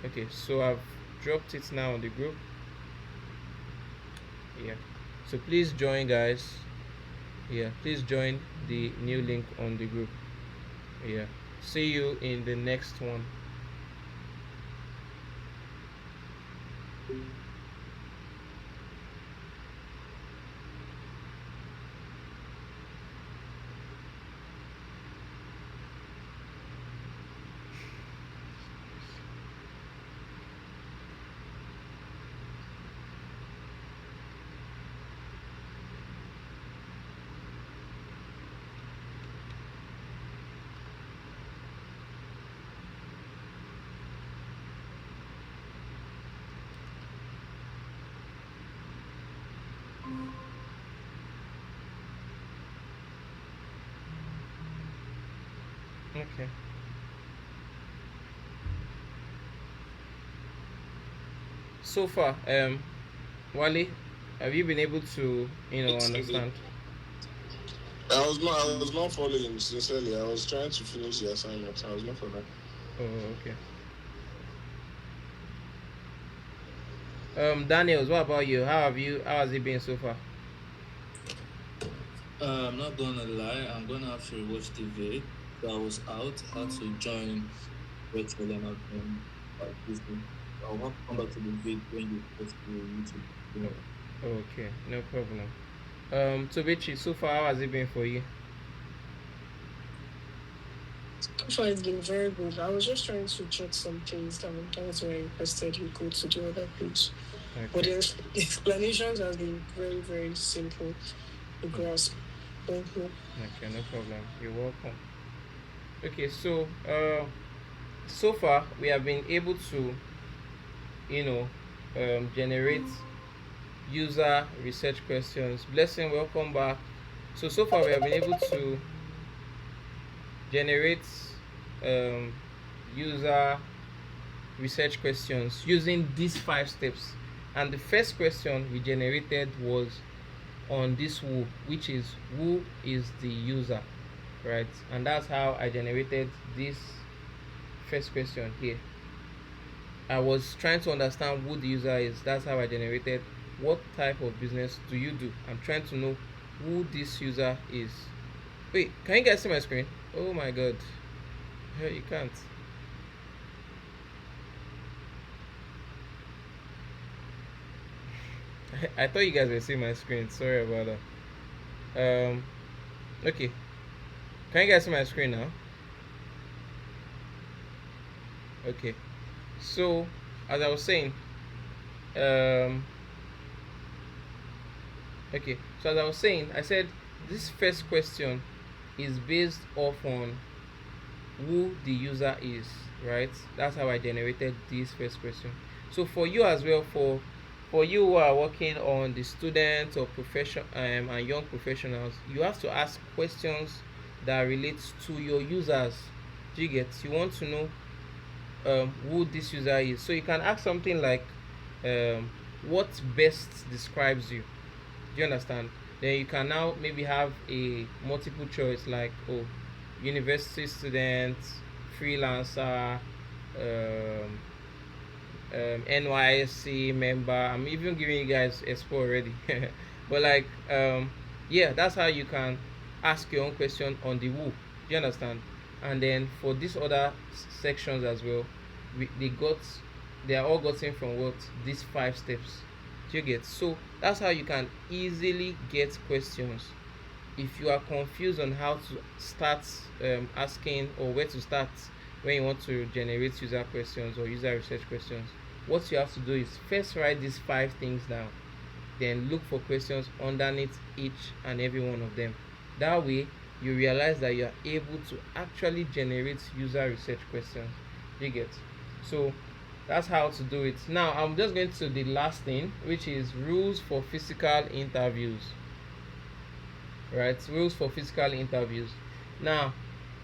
Okay, so I've dropped it now on the group. Yeah, so please join, guys. Yeah, please join the new link on the group. Yeah, see you in the next one. Okay. So far, Wally, have you been able to, understand? I was not following, sincerely. I was trying to finish the assignment. I was not following. Oh, okay. Daniels, what about you? How has it been so far? I'm not gonna lie, I'm gonna have to rewatch the vid. So I was out, had to join virtual and I've been quite busy. I'll have to come back to the vid when you post to YouTube. You know. Okay, no problem. Tobichi, so far, how has it been for you? So far, it's been very good. I was just trying to jot some things down. That's why I requested you go to the other page. But Okay. the explanations have been very, very simple to grasp. Thank you. Okay, no problem. You're welcome. Okay, so so far we have been able to, you know, generate user research questions. Blessing, welcome back. So far we have been able to generate um, user research questions using these 5 steps. And the first question we generated was on this which is who is the user, right? And that's how I generated this first question here. I was trying to understand who the user is. That's how I generated what type of business do you do. I'm trying to know who this user is. Wait, can you guys see my screen? Oh my god. You can't. I thought you guys were seeing my screen. Sorry about that. Okay. Can you guys see my screen now? Okay. So, as I was saying, um, okay. So as I was saying, I said this first question is based off on who the user is, right? That's how I generated this first question. So for you as well, for you who are working on the students or profession and young professionals, you have to ask questions that relate to your users. Do you get? You want to know who this user is. So you can ask something like, what best describes you? Do you understand? Then you can now maybe have a multiple choice like, oh, university student, freelancer, NYSC member. I'm even giving you guys expo already. But like, yeah, that's how you can ask your own question on the who. Do you understand? And then for these other sections as well, they are all gotten from what these 5 steps. Do you get? So that's how you can easily get questions. If you are confused on how to start asking or where to start when you want to generate user questions or user research questions, what you have to do is first write these 5 things down, then look for questions underneath each and every one of them. That way you realize that you are able to actually generate user research questions. You get? So that's how to do it. Now I'm just going to the last thing, which is rules for physical interviews. Right? Rules for physical interviews. Now,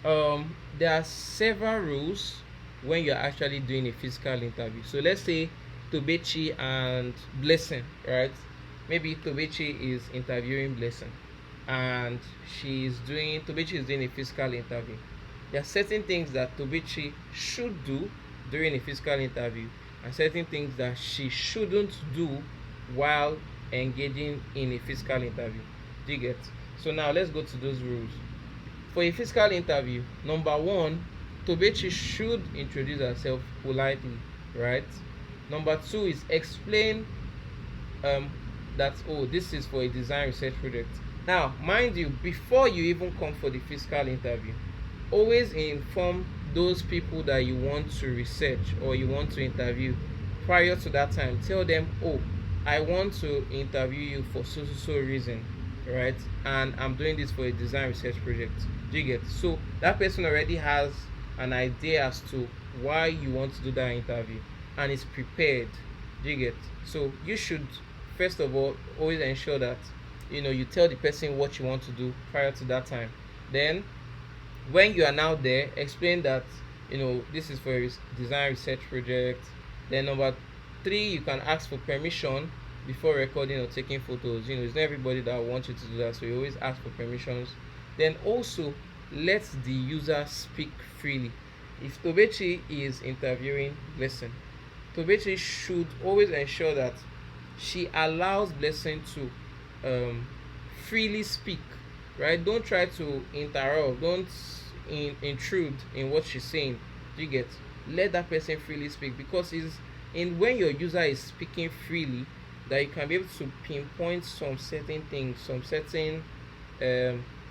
there are several rules when you're actually doing a physical interview. So let's say Tobechi and Blessing, right? Maybe Tobechi is interviewing Blessing, and Tobechi is doing a physical interview. There are certain things that Tobechi should do during a physical interview, and certain things that she shouldn't do while engaging in a physical interview. Do you get? So now let's go to those rules. For a physical interview, number one, Tobechi should introduce herself politely, right? Number two is explain that, oh, this is for a design research project. Now, mind you, before you even come for the physical interview, always inform those people that you want to research or you want to interview prior to that time. Tell them, oh, I want to interview you for so reason, right? And I'm doing this for a design research project. Do you get? So that person already has an idea as to why you want to do that interview and is prepared. Do you get? So you should first of all always ensure that you tell the person what you want to do prior to that time. Then when you are now there, explain that this is for a design research project. Then number three, you can ask for permission before recording or taking photos. It's not everybody that wants you to do that, so you always ask for permissions. Then also let the user speak freely. If Tobechi is interviewing Blessing, Tobechi should always ensure that she allows Blessing to freely speak, right? Don't try to interrupt, don't intrude in what she's saying. Do you get? Let that person freely speak, because it's in when your user is speaking freely that you can be able to pinpoint some certain things, some certain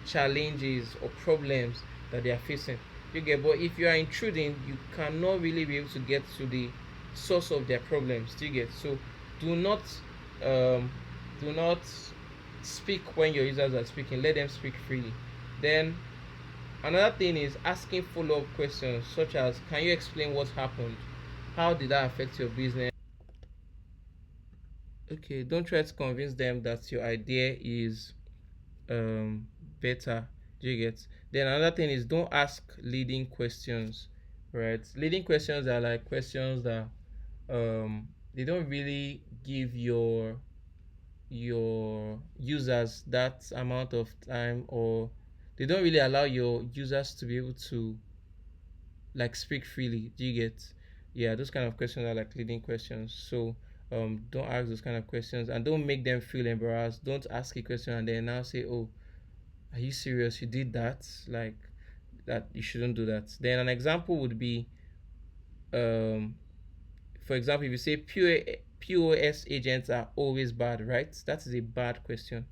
challenges or problems that they are facing. You get? But if you are intruding, you cannot really be able to get to the source of their problems. Do you get? So do not um, do not speak when your users are speaking. Let them speak freely. Then another thing is asking follow-up questions, such as, can you explain what happened? How did that affect your business? Okay, don't try to convince them that your idea is um better. Do you get? Then another thing is, don't ask leading questions, right? Leading questions are like questions that they don't really give your users that amount of time, or they don't really allow your users to be able to like speak freely. Do you get? Yeah, those kind of questions are like leading questions. So don't ask those kind of questions, and don't make them feel embarrassed. Don't ask a question and then now say, oh, are you serious, you did that? Like that, you shouldn't do that. Then an example would be, um for example, if you say POS agents are always bad, right? That is a bad question,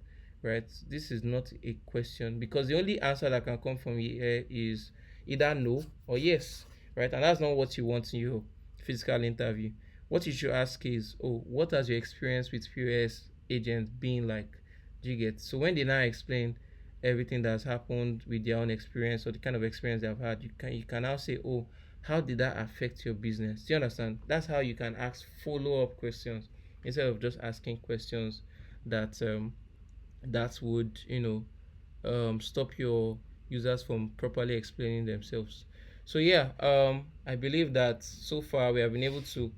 right? This is not a question, because the only answer that can come from here is either no or yes, right? And that's not what you want in your physical interview. What you should ask is, oh, what has your experience with POS agents been like? Do you get? So when they now explain everything that's happened with their own experience or the kind of experience they've had, you can now say, oh, how did that affect your business? Do you understand? That's how you can ask follow-up questions instead of just asking questions that would stop your users from properly explaining themselves. So yeah, I believe that so far we have been able to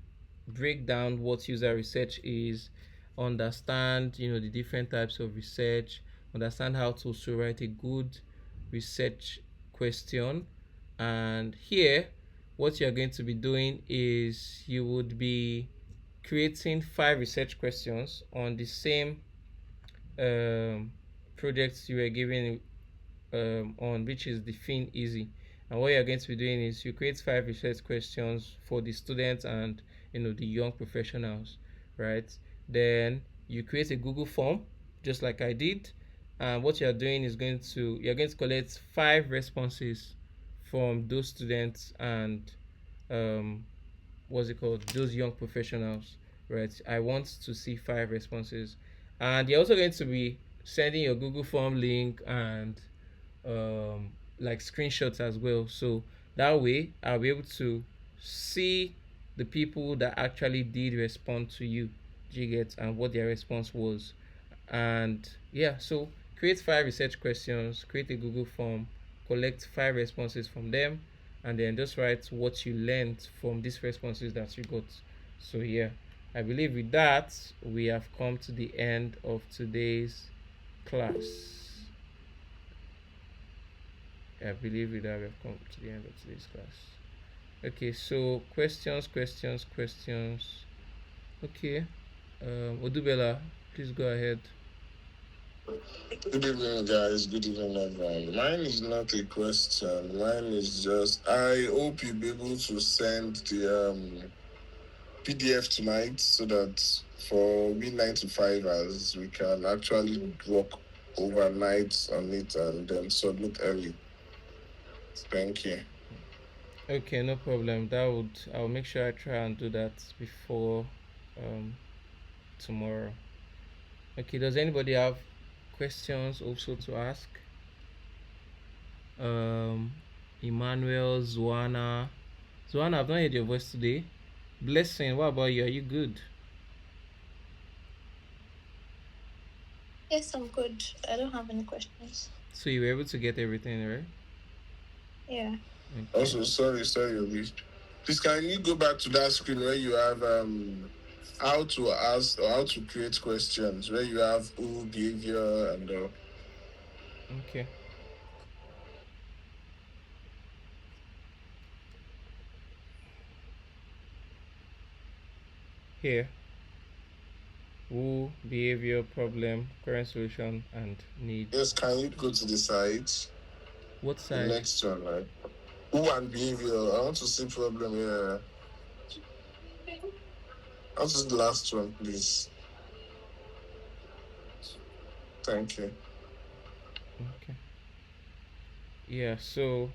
break down what user research is, understand the different types of research, understand how to also write a good research question. And here, what you're going to be doing is you would be creating 5 research questions on the same projects you were given on, which is the Fin Easy. And what you're going to be doing is you create 5 research questions for the students and the young professionals, right? Then you create a Google form, just like I did. And what you're doing is you're going to collect 5 responses from those students and what's it called, those young professionals, right? I want to see 5 responses. And you're also going to be sending your Google form link and like screenshots as well. So that way I'll be able to see the people that actually did respond to you, do you get, and what their response was. And yeah, so create 5 research questions, create a Google form, collect 5 responses from them, and then just write what you learned from these responses that you got. So yeah, I believe with that we have come to the end of today's class. I believe with that we have come to the end of today's class. Okay, so questions. Okay, Odubela, please go ahead. Good evening, guys. Good evening, everyone. Mine is not a question. Mine is just I hope you'll be able to send the PDF tonight so that for we 9 to 5 hours we can actually work overnight on it and then submit early. Thank you. Okay, no problem. I'll make sure I try and do that before um tomorrow. Okay, does anybody have questions also to ask? Um Emmanuel, Zoana, I've not heard your voice today. Blessing, what about you? Are you good? Yes, I'm good. I don't have any questions. So you were able to get everything, right? Yeah. Okay. Also, sorry, Obi. Please, can you go back to that screen where you have how to ask or how to create questions, where you have who, behavior, and Okay. Here. Who, behavior, problem, current solution, and need. yes, can you go to the site? What The side? next one, right? Who and behavior. I want to see problem here. I want to see the last one, please. Thank you. Okay. Yeah, so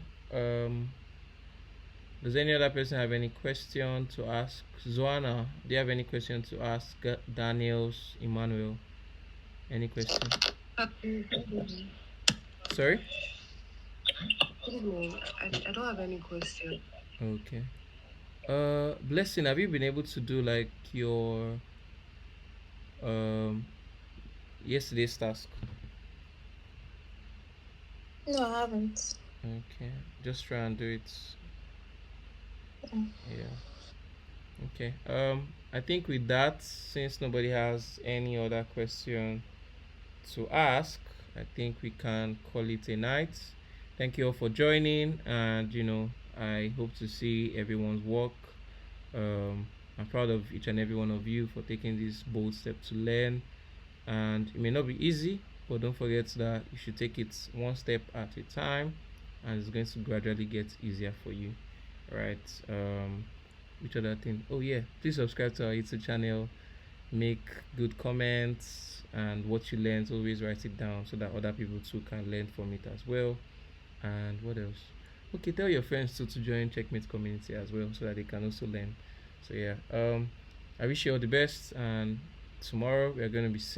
does any other person have any question to ask? Zoana, do you have any question to ask Daniels, Emmanuel? Any question? Sorry? Good evening. I don't have any question. Okay. Blessing, have you been able to do like your um yesterday's task? No, I haven't. Okay. Just try and do it. Yeah. Yeah. Okay. I think with that, since nobody has any other question to ask, I think we can call it a night. Thank you all for joining, and I hope to see everyone's work. I'm proud of each and every one of you for taking this bold step to learn, and it may not be easy, but don't forget that you should take it one step at a time, and it's going to gradually get easier for you. All right. Which other thing? Oh yeah, please subscribe to our YouTube channel, make good comments, and what you learned always write it down so that other people too can learn from it as well. And what else? Okay, tell your friends too to join Checkmate community as well so that they can also learn. So yeah, I wish you all the best, and tomorrow we are going to be seeing